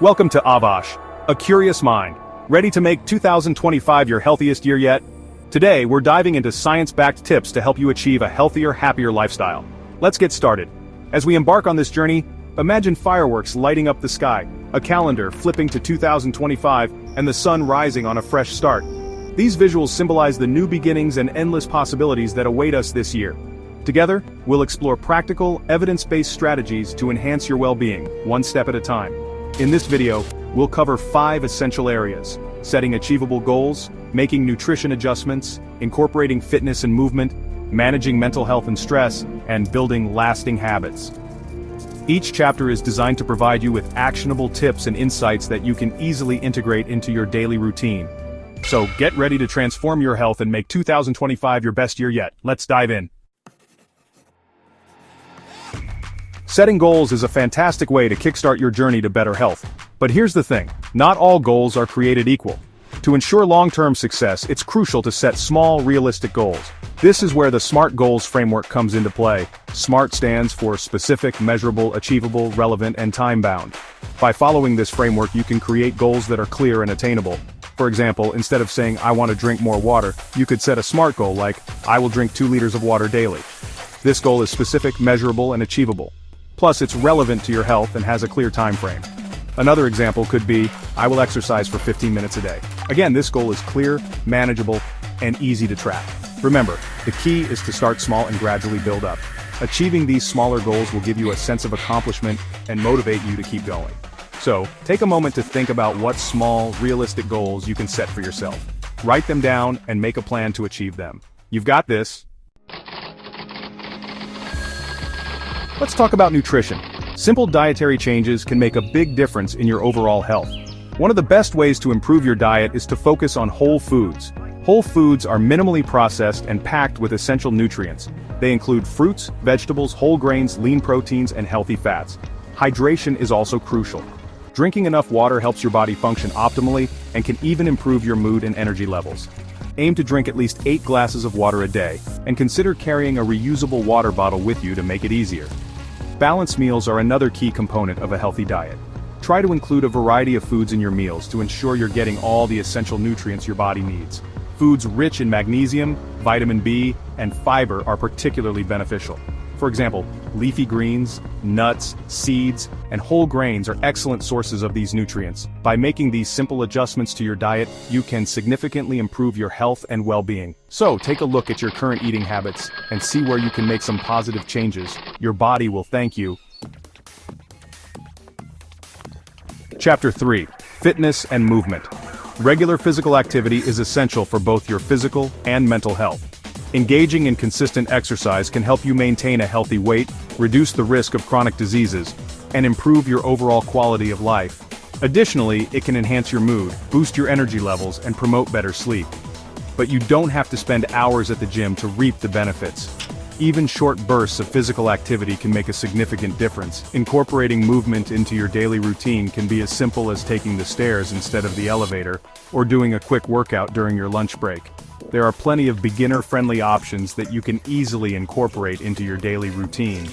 Welcome to Avash, a curious mind. Ready to make 2025 your healthiest year yet? Today, we're diving into science-backed tips to help you achieve a healthier, happier lifestyle. Let's get started. As we embark on this journey, imagine fireworks lighting up the sky, a calendar flipping to 2025, and the sun rising on a fresh start. These visuals symbolize the new beginnings and endless possibilities that await us this year. Together, we'll explore practical, evidence-based strategies to enhance your well-being, one step at a time. In this video, we'll cover 5 essential areas: setting achievable goals, making nutrition adjustments, incorporating fitness and movement, managing mental health and stress, and building lasting habits. Each chapter is designed to provide you with actionable tips and insights that you can easily integrate into your daily routine. So get ready to transform your health and make 2025 your best year yet. Let's dive in. Setting goals is a fantastic way to kickstart your journey to better health. But here's the thing, not all goals are created equal. To ensure long-term success, it's crucial to set small, realistic goals. This is where the SMART goals framework comes into play. SMART stands for specific, measurable, achievable, relevant, and time-bound. By following this framework, you can create goals that are clear and attainable. For example, instead of saying, "I want to drink more water," you could set a SMART goal like, "I will drink 2 liters of water daily." This goal is specific, measurable, and achievable. Plus, it's relevant to your health and has a clear time frame. Another example could be, "I will exercise for 15 minutes a day." Again, this goal is clear, manageable, and easy to track. Remember, the key is to start small and gradually build up. Achieving these smaller goals will give you a sense of accomplishment and motivate you to keep going. So, take a moment to think about what small, realistic goals you can set for yourself. Write them down and make a plan to achieve them. You've got this. Let's talk about nutrition. Simple dietary changes can make a big difference in your overall health. One of the best ways to improve your diet is to focus on whole foods. Whole foods are minimally processed and packed with essential nutrients. They include fruits, vegetables, whole grains, lean proteins, and healthy fats. Hydration is also crucial. Drinking enough water helps your body function optimally and can even improve your mood and energy levels. Aim to drink at least 8 glasses of water a day, and consider carrying a reusable water bottle with you to make it easier. Balanced meals are another key component of a healthy diet. Try to include a variety of foods in your meals to ensure you're getting all the essential nutrients your body needs. Foods rich in magnesium, vitamin B, and fiber are particularly beneficial. For example, leafy greens, nuts, seeds, and whole grains are excellent sources of these nutrients. By making these simple adjustments to your diet, you can significantly improve your health and well-being. So, take a look at your current eating habits and see where you can make some positive changes. Your body will thank you. Chapter 3: Fitness and Movement. Regular physical activity is essential for both your physical and mental health. Engaging in consistent exercise can help you maintain a healthy weight, reduce the risk of chronic diseases, and improve your overall quality of life. Additionally, it can enhance your mood, boost your energy levels, and promote better sleep. But you don't have to spend hours at the gym to reap the benefits. Even short bursts of physical activity can make a significant difference. Incorporating movement into your daily routine can be as simple as taking the stairs instead of the elevator, or doing a quick workout during your lunch break. There are plenty of beginner-friendly options that you can easily incorporate into your daily routine.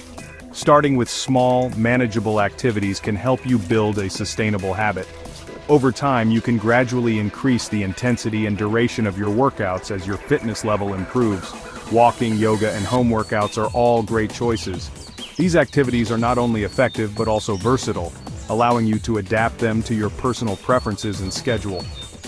Starting with small, manageable activities can help you build a sustainable habit. Over time, you can gradually increase the intensity and duration of your workouts as your fitness level improves. Walking, yoga, and home workouts are all great choices. These activities are not only effective but also versatile, allowing you to adapt them to your personal preferences and schedule.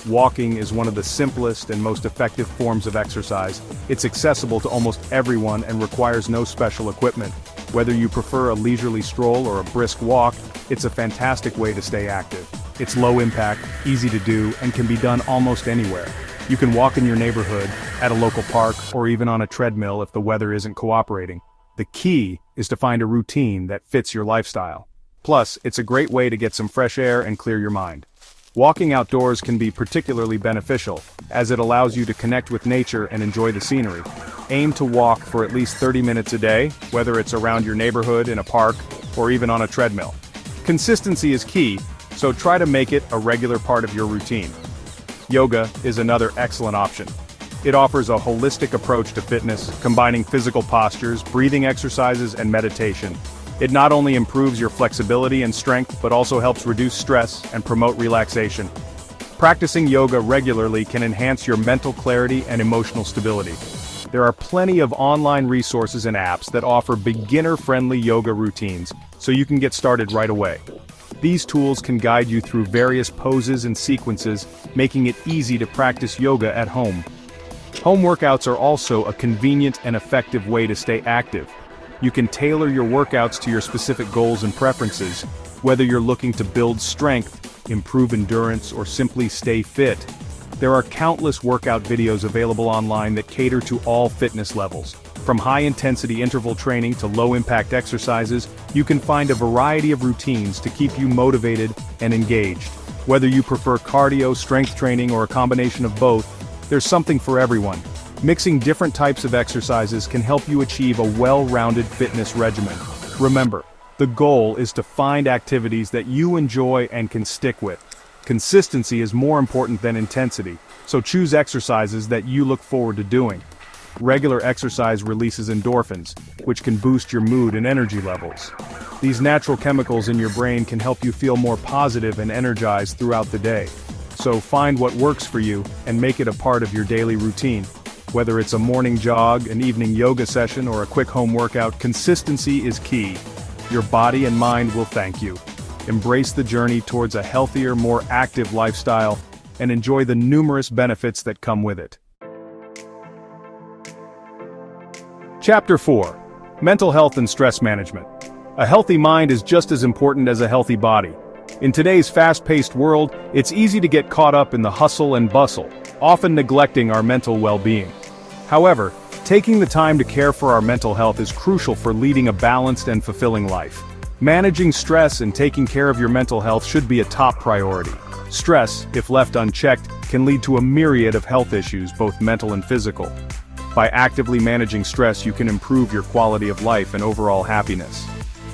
Walking is one of the simplest and most effective forms of exercise. It's accessible to almost everyone and requires no special equipment. Whether you prefer a leisurely stroll or a brisk walk, it's a fantastic way to stay active. It's low impact, easy to do, and can be done almost anywhere. You can walk in your neighborhood, at a local park, or even on a treadmill if the weather isn't cooperating. The key is to find a routine that fits your lifestyle. Plus, it's a great way to get some fresh air and clear your mind. Walking outdoors can be particularly beneficial, as it allows you to connect with nature and enjoy the scenery. Aim to walk for at least 30 minutes a day, whether it's around your neighborhood, in a park, or even on a treadmill. Consistency is key, so try to make it a regular part of your routine. Yoga is another excellent option. It offers a holistic approach to fitness, combining physical postures, breathing exercises, and meditation. It not only improves your flexibility and strength but also helps reduce stress and promote relaxation. Practicing yoga regularly can enhance your mental clarity and emotional stability. There are plenty of online resources and apps that offer beginner-friendly yoga routines, so you can get started right away. These tools can guide you through various poses and sequences, making it easy to practice yoga at home. Home workouts are also a convenient and effective way to stay active. You can tailor your workouts to your specific goals and preferences, whether you're looking to build strength, improve endurance, or simply stay fit. There are countless workout videos available online that cater to all fitness levels. From high-intensity interval training to low-impact exercises, you can find a variety of routines to keep you motivated and engaged. Whether you prefer cardio, strength training, or a combination of both, there's something for everyone. Mixing different types of exercises can help you achieve a well-rounded fitness regimen. Remember, the goal is to find activities that you enjoy and can stick with. Consistency is more important than intensity, so choose exercises that you look forward to doing. Regular exercise releases endorphins, which can boost your mood and energy levels. These natural chemicals in your brain can help you feel more positive and energized throughout the day. So find what works for you and make it a part of your daily routine. Whether it's a morning jog, an evening yoga session, or a quick home workout, consistency is key. Your body and mind will thank you. Embrace the journey towards a healthier, more active lifestyle, and enjoy the numerous benefits that come with it. Chapter 4. Mental Health and Stress Management. A healthy mind is just as important as a healthy body. In today's fast-paced world, it's easy to get caught up in the hustle and bustle, often neglecting our mental well-being. However, taking the time to care for our mental health is crucial for leading a balanced and fulfilling life. Managing stress and taking care of your mental health should be a top priority. Stress, if left unchecked, can lead to a myriad of health issues, both mental and physical. By actively managing stress, you can improve your quality of life and overall happiness.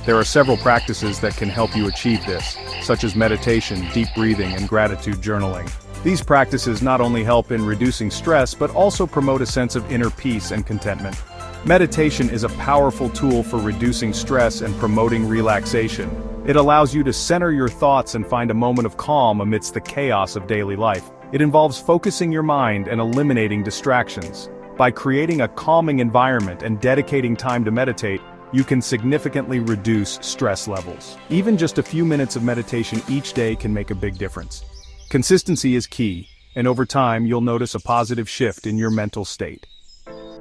There are several practices that can help you achieve this, such as meditation, deep breathing, and gratitude journaling. These practices not only help in reducing stress but also promote a sense of inner peace and contentment. Meditation is a powerful tool for reducing stress and promoting relaxation. It allows you to center your thoughts and find a moment of calm amidst the chaos of daily life. It involves focusing your mind and eliminating distractions. By creating a calming environment and dedicating time to meditate, you can significantly reduce stress levels. Even just a few minutes of meditation each day can make a big difference. Consistency is key, and over time you'll notice a positive shift in your mental state.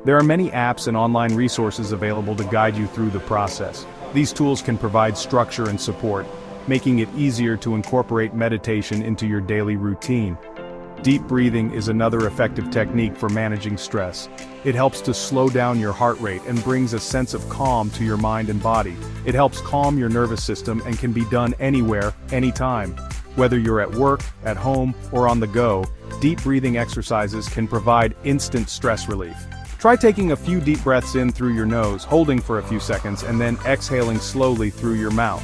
There are many apps and online resources available to guide you through the process. These tools can provide structure and support, making it easier to incorporate meditation into your daily routine. Deep breathing is another effective technique for managing stress. It helps to slow down your heart rate and brings a sense of calm to your mind and body. It helps calm your nervous system and can be done anywhere, anytime. Whether you're at work, at home, or on the go, deep breathing exercises can provide instant stress relief. Try taking a few deep breaths in through your nose, holding for a few seconds, and then exhaling slowly through your mouth.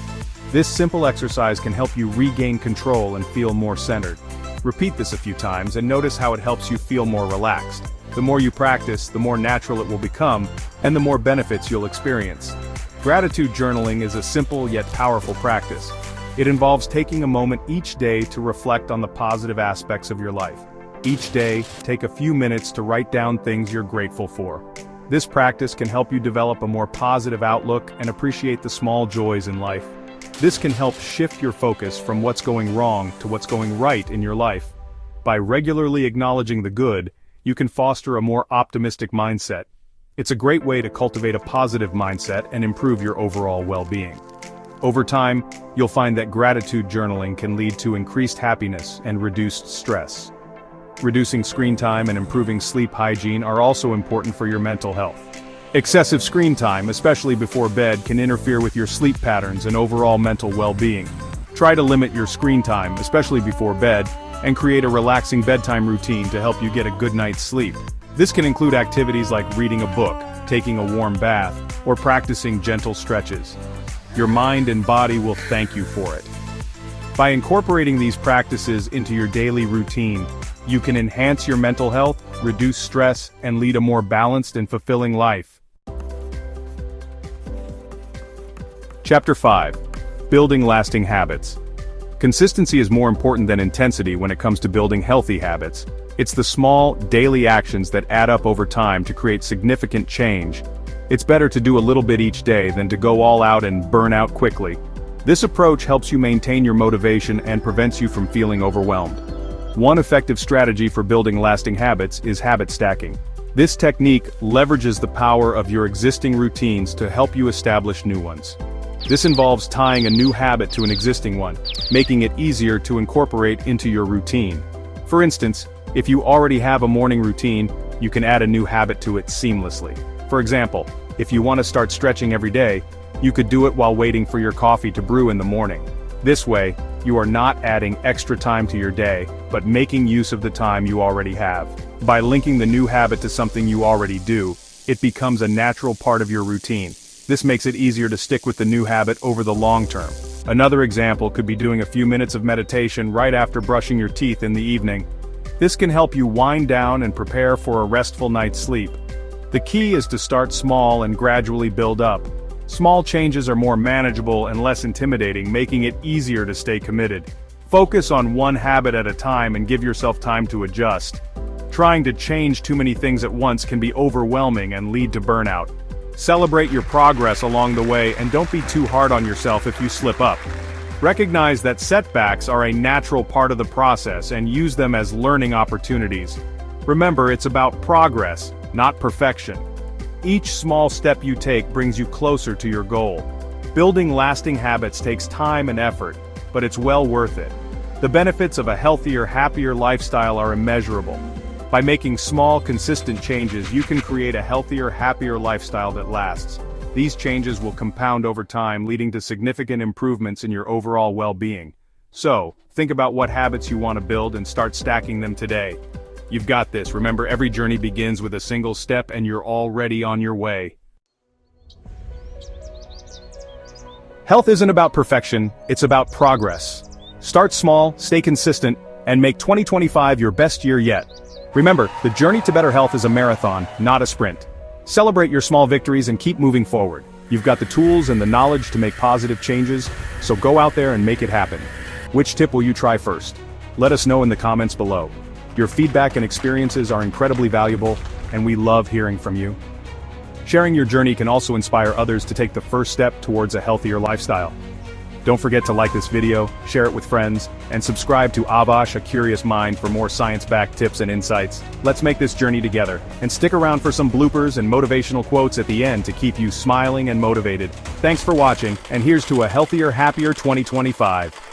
This simple exercise can help you regain control and feel more centered. Repeat this a few times and notice how it helps you feel more relaxed. The more you practice, the more natural it will become, and the more benefits you'll experience. Gratitude journaling is a simple yet powerful practice. It involves taking a moment each day to reflect on the positive aspects of your life. Each day, take a few minutes to write down things you're grateful for. This practice can help you develop a more positive outlook and appreciate the small joys in life. This can help shift your focus from what's going wrong to what's going right in your life. By regularly acknowledging the good, you can foster a more optimistic mindset. It's a great way to cultivate a positive mindset and improve your overall well-being. Over time, you'll find that gratitude journaling can lead to increased happiness and reduced stress. Reducing screen time and improving sleep hygiene are also important for your mental health. Excessive screen time, especially before bed, can interfere with your sleep patterns and overall mental well-being. Try to limit your screen time, especially before bed, and create a relaxing bedtime routine to help you get a good night's sleep. This can include activities like reading a book, taking a warm bath, or practicing gentle stretches. Your mind and body will thank you for it. By incorporating these practices into your daily routine, you can enhance your mental health, reduce stress, and lead a more balanced and fulfilling life. Chapter 5. Building lasting habits. Consistency is more important than intensity when it comes to building healthy habits. It's the small, daily actions that add up over time to create significant change. It's better to do a little bit each day than to go all out and burn out quickly. This approach helps you maintain your motivation and prevents you from feeling overwhelmed. One effective strategy for building lasting habits is habit stacking. This technique leverages the power of your existing routines to help you establish new ones. This involves tying a new habit to an existing one, making it easier to incorporate into your routine. For instance, if you already have a morning routine, you can add a new habit to it seamlessly. For example, if you want to start stretching every day, you could do it while waiting for your coffee to brew in the morning. This way, you are not adding extra time to your day, but making use of the time you already have. By linking the new habit to something you already do, it becomes a natural part of your routine. This makes it easier to stick with the new habit over the long term. Another example could be doing a few minutes of meditation right after brushing your teeth in the evening. This can help you wind down and prepare for a restful night's sleep. The key is to start small and gradually build up. Small changes are more manageable and less intimidating, making it easier to stay committed. Focus on one habit at a time and give yourself time to adjust. Trying to change too many things at once can be overwhelming and lead to burnout. Celebrate your progress along the way and don't be too hard on yourself if you slip up. Recognize that setbacks are a natural part of the process and use them as learning opportunities. Remember, it's about progress, not perfection. Each small step you take brings you closer to your goal. Building lasting habits takes time and effort, but it's well worth it. The benefits of a healthier, happier lifestyle are immeasurable. By making small, consistent changes, you can create a healthier, happier lifestyle that lasts. These changes will compound over time, leading to significant improvements in your overall well-being. So, think about what habits you want to build and start stacking them today. You've got this. Remember, every journey begins with a single step and you're already on your way. Health isn't about perfection, it's about progress. Start small, stay consistent, and make 2025 your best year yet. Remember, the journey to better health is a marathon, not a sprint. Celebrate your small victories and keep moving forward. You've got the tools and the knowledge to make positive changes, so go out there and make it happen. Which tip will you try first? Let us know in the comments below. Your feedback and experiences are incredibly valuable, and we love hearing from you. Sharing your journey can also inspire others to take the first step towards a healthier lifestyle. Don't forget to like this video, share it with friends, and subscribe to Avash, A Curious Mind for more science-backed tips and insights. Let's make this journey together, and stick around for some bloopers and motivational quotes at the end to keep you smiling and motivated. Thanks for watching, and here's to a healthier, happier 2025.